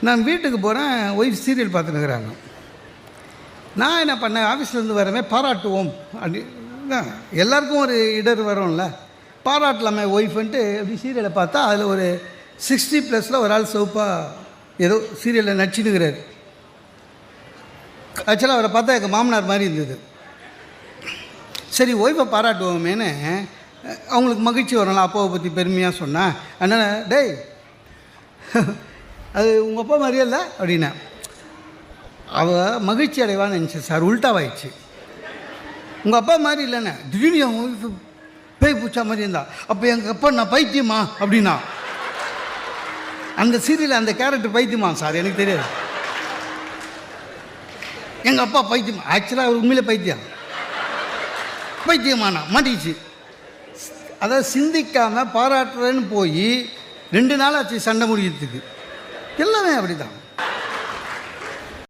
நான் வீட்டுக்கு போகிறேன், ஒய்ஃப் சீரியல் பார்த்துன்னுக்குறாங்க. நான் என்ன பண்ணேன், ஆஃபீஸ்லேருந்து வரவே பாராட்டுவோம் அப்படி எல்லாருக்கும் ஒரு இடர் வரும்ல, பாராட்டலாமே ஒய்ஃப்ன்ட்டு அப்படி சீரியலை பார்த்தா அதில் ஒரு 60+ ஒரு ஆள் சோப்பாக ஏதோ சீரியலில் நடிச்சுன்னுக்கிறார். ஆக்சுவலாக அவரை பார்த்தா எங்கள் மாமனார் மாதிரி இருந்தது. சரி ஒய்ஃபை பாராட்டுவோமேனு அவங்களுக்கு மகிழ்ச்சி வரலாம், அப்பாவை பற்றி பெருமையாக சொன்னேன். அதனால் டேய் அது உங்கள் அப்பா மாதிரியே இல்லை அப்படின்னா அவள் மகிழ்ச்சி அடைவான்னு நினச்சேன் சார், உல்ட்டாவாயிடுச்சு. உங்கள் அப்பா மாதிரி இல்லைண்ணே, திடீர்னு என் ஒய்ஃபு பேய் பூச்சா மாதிரி இருந்தா. அப்போ எங்கள் அப்பா நான் பைத்தியமா அப்படின்னா, அந்த சீரியல் அந்த கேரக்டர் பைத்தியமா சார் எனக்கு தெரியாது. எங்கள் அப்பா பைத்தியமா, ஆக்சுவலாக அவர் உண்மையிலே பைத்தியமானா மாட்டிச்சு. அதாவது சிந்திக்காமல் பாராட்டுறேன்னு போய் 2 நாள் ஆச்சு சண்டை முடிக்கிறதுக்கு. எல்லாமே அப்படி தான்.